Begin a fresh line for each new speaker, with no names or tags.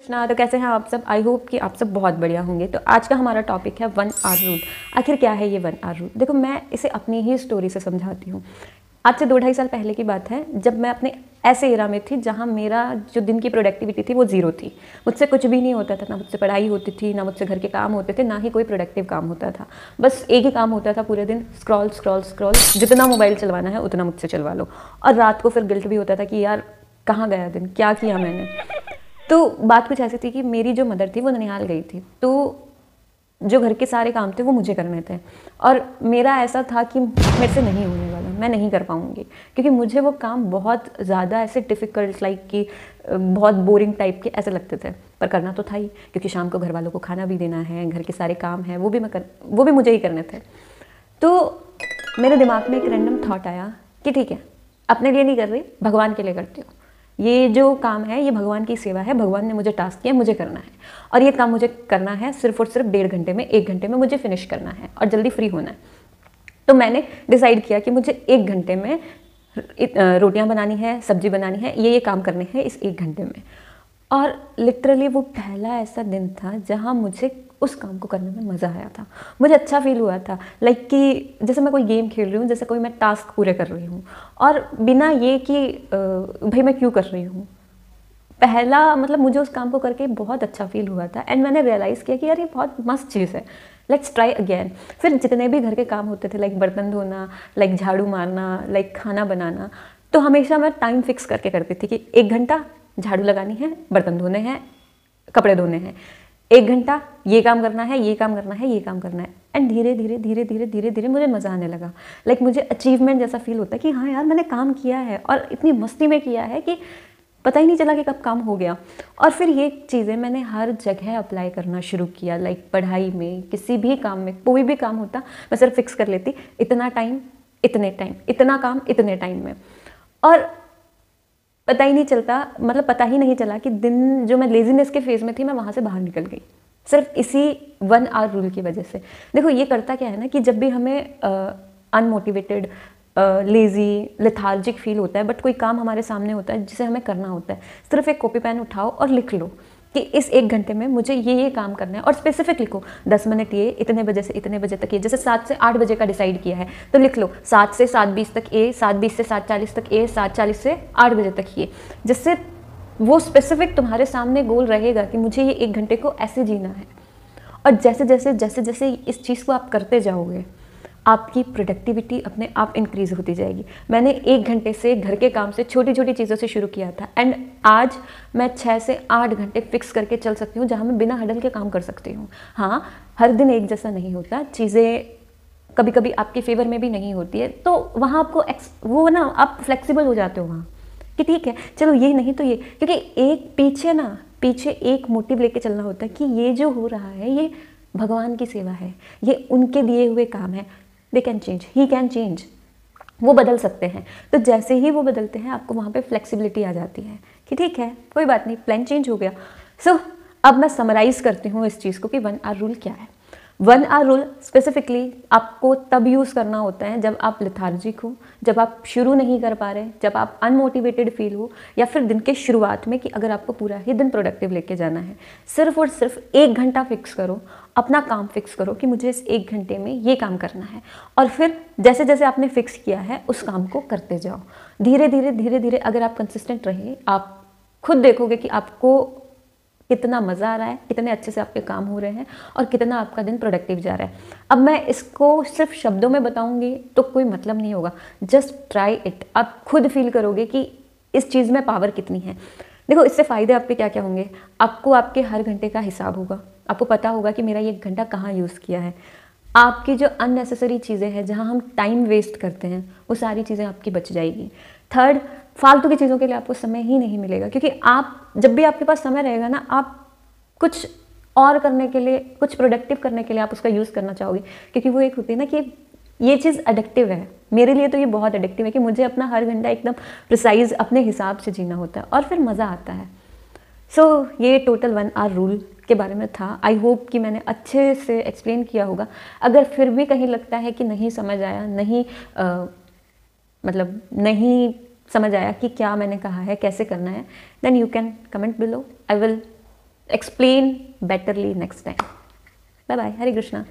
कृष्णा, तो कैसे हैं आप सब। आई होप कि आप सब बहुत बढ़िया होंगे। तो आज का हमारा टॉपिक है 1 आवर रूल। आखिर क्या है ये 1 आवर रूल? देखो, मैं इसे अपनी ही स्टोरी से समझाती हूँ। आज से 2-2.5 साल पहले की बात है, जब मैं अपने ऐसे एरा में थी जहाँ मेरा जो दिन की प्रोडक्टिविटी थी वो ज़ीरो थी। मुझसे कुछ भी नहीं होता था, ना मुझसे पढ़ाई होती थी, ना मुझसे घर के काम होते थे, ना ही कोई प्रोडक्टिव काम होता था। बस एक ही काम होता था पूरे दिन, स्क्रॉल स्क्रॉल स्क्रॉल। जितना मोबाइल चलवाना है उतना मुझसे चलवा लो। और रात को फिर गिल्ट भी होता था कि यार कहाँ गया दिन, क्या किया मैंने। तो बात कुछ ऐसी थी कि मेरी जो मदर थी वो ननिहाल गई थी, तो जो घर के सारे काम थे वो मुझे करने थे। और मेरा ऐसा था कि मेरे से नहीं होने वाला, मैं नहीं कर पाऊँगी, क्योंकि मुझे वो काम बहुत ज़्यादा ऐसे डिफ़िकल्ट लाइक कि बहुत बोरिंग टाइप के ऐसे लगते थे। पर करना तो था ही, क्योंकि शाम को घर वालों को खाना भी देना है, घर के सारे काम हैं, वो भी मुझे ही करने थे। तो मेरे दिमाग में एक रैंडम थॉट आया कि ठीक है, अपने लिए नहीं कर रही, भगवान के लिए करती हूँ। ये जो काम है ये भगवान की सेवा है, भगवान ने मुझे टास्क किया, मुझे करना है। और ये काम मुझे करना है सिर्फ और सिर्फ 1.5 घंटे में, 1 घंटे में मुझे फिनिश करना है और जल्दी फ्री होना है। तो मैंने डिसाइड किया कि मुझे 1 घंटे में रोटियां बनानी है, सब्जी बनानी है, ये काम करने हैं इस 1 घंटे में। और लिटरली वो पहला ऐसा दिन था जहाँ मुझे उस काम को करने में मज़ा आया था। मुझे अच्छा फील हुआ था, लाइक कि जैसे मैं कोई गेम खेल रही हूँ, जैसे कोई मैं टास्क पूरे कर रही हूँ, और बिना ये कि भाई मैं क्यों कर रही हूँ। पहला मतलब मुझे उस काम को करके बहुत अच्छा फील हुआ था। एंड मैंने रियलाइज़ किया कि यार ये बहुत मस्त चीज़ है, लेट्स ट्राई अगेन। फिर जितने भी घर के काम होते थे, लाइक बर्तन धोना, लाइक झाड़ू मारना, लाइक खाना बनाना, तो हमेशा मैं टाइम फिक्स करके करती थी कि 1 घंटा झाड़ू लगानी है, बर्तन धोने हैं, कपड़े धोने हैं, 1 घंटा ये काम करना है, ये काम करना है, ये काम करना है। एंड धीरे धीरे धीरे धीरे धीरे धीरे मुझे मज़ा आने लगा। लाइक मुझे अचीवमेंट जैसा फील होता है कि हाँ यार मैंने काम किया है, और इतनी मस्ती में किया है कि पता ही नहीं चला कि कब काम हो गया। और फिर ये चीज़ें मैंने हर जगह अप्लाई करना शुरू किया, लाइक पढ़ाई में, किसी भी काम में, कोई भी काम होता मैं सिर्फ फिक्स कर लेती, इतना टाइम इतने टाइम, इतना काम इतने टाइम में। और पता ही नहीं चलता, मतलब पता ही नहीं चला कि दिन जो मैं लेजीनेस के फेज़ में थी मैं वहाँ से बाहर निकल गई, सिर्फ इसी 1 आवर रूल की वजह से। देखो ये करता क्या है ना कि जब भी हमें अनमोटिवेटेड, लेज़ी, लेथार्जिक फील होता है, बट कोई काम हमारे सामने होता है जिसे हमें करना होता है, सिर्फ एक कॉपी पेन उठाओ और लिख लो कि इस 1 घंटे में मुझे ये काम करना है। और स्पेसिफिक लिखो, 10 मिनट ये, इतने बजे से इतने बजे तक ये। जैसे 7 से 8 बजे का डिसाइड किया है तो लिख लो 7 से 7:20 तक ए, 7:20 से 7:40 तक ए, 7:40 से 8 बजे तक ये। जिससे वो स्पेसिफिक तुम्हारे सामने गोल रहेगा कि मुझे ये 1 घंटे को ऐसे जीना है। और जैसे जैसे जैसे जैसे इस चीज़ को आप करते जाओगे, आपकी प्रोडक्टिविटी अपने आप इंक्रीज़ होती जाएगी। मैंने 1 घंटे से घर के काम से, छोटी छोटी चीज़ों से शुरू किया था, एंड आज मैं 6 से 8 घंटे फिक्स करके चल सकती हूँ, जहाँ मैं बिना हडल के काम कर सकती हूँ। हाँ, हर दिन एक जैसा नहीं होता, चीज़ें कभी कभी आपके फेवर में भी नहीं होती है, तो वहाँ आपको वो ना, आप फ्लेक्सिबल हो जाते हो वहाँ कि ठीक है चलो ये नहीं तो ये। क्योंकि एक पीछे एक मोटिव लेके चलना होता है कि ये जो हो रहा है ये भगवान की सेवा है, ये उनके दिए हुए काम है। They can change, he can change, वो बदल सकते हैं। तो जैसे ही वो बदलते हैं आपको वहाँ पे फ्लेक्सिबिलिटी आ जाती है कि ठीक है कोई बात नहीं, प्लान चेंज हो गया। सो अब मैं समराइज़ करती हूँ इस चीज़ को कि 1 आवर रूल क्या है। 1 आवर रूल स्पेसिफिकली आपको तब यूज़ करना होता है जब आप लेथार्जिक हो, जब आप शुरू नहीं कर पा रहे, जब आप अनमोटिवेटेड फील हो, या फिर दिन के शुरुआत में कि अगर आपको पूरा ही दिन प्रोडक्टिव लेके जाना है। सिर्फ और सिर्फ 1 घंटा फिक्स करो, अपना काम फिक्स करो कि मुझे इस 1 घंटे में ये काम करना है। और फिर जैसे जैसे आपने फिक्स किया है उस काम को करते जाओ। धीरे धीरे धीरे धीरे अगर आप कंसिस्टेंट रहे, आप खुद देखोगे कि आपको कितना मज़ा आ रहा है, कितने अच्छे से आपके काम हो रहे हैं, और कितना आपका दिन प्रोडक्टिव जा रहा है। अब मैं इसको सिर्फ शब्दों में बताऊंगी तो कोई मतलब नहीं होगा, जस्ट ट्राई इट। आप खुद फील करोगे कि इस चीज़ में पावर कितनी है। देखो इससे फ़ायदे आपके क्या क्या होंगे। आपको आपके हर घंटे का हिसाब होगा, आपको पता होगा कि मेरा ये घंटा कहाँ यूज़ किया है। आपकी जो अननेसेसरी चीज़ें हैं, जहाँ हम टाइम वेस्ट करते हैं, वो सारी चीज़ें आपकी बच जाएगी। थर्ड, फालतू की चीज़ों के लिए आपको समय ही नहीं मिलेगा, क्योंकि आप जब भी आपके पास समय रहेगा ना, आप कुछ और करने के लिए, कुछ प्रोडक्टिव करने के लिए आप उसका यूज़ करना चाहोगे। क्योंकि वो एक होती है ना कि ये चीज़ एडिक्टिव है। मेरे लिए तो ये बहुत एडिक्टिव है कि मुझे अपना हर घंटा एकदम प्रिसाइज अपने हिसाब से जीना होता है, और फिर मज़ा आता है। सो ये टोटल 1 आवर रूल के बारे में था। आई होप कि मैंने अच्छे से एक्सप्लेन किया होगा। अगर फिर भी कहीं लगता है कि नहीं समझ आया, नहीं समझ आया कि क्या मैंने कहा है, कैसे करना है, then you can comment below. I will explain betterly next time. Bye bye, Hare Krishna.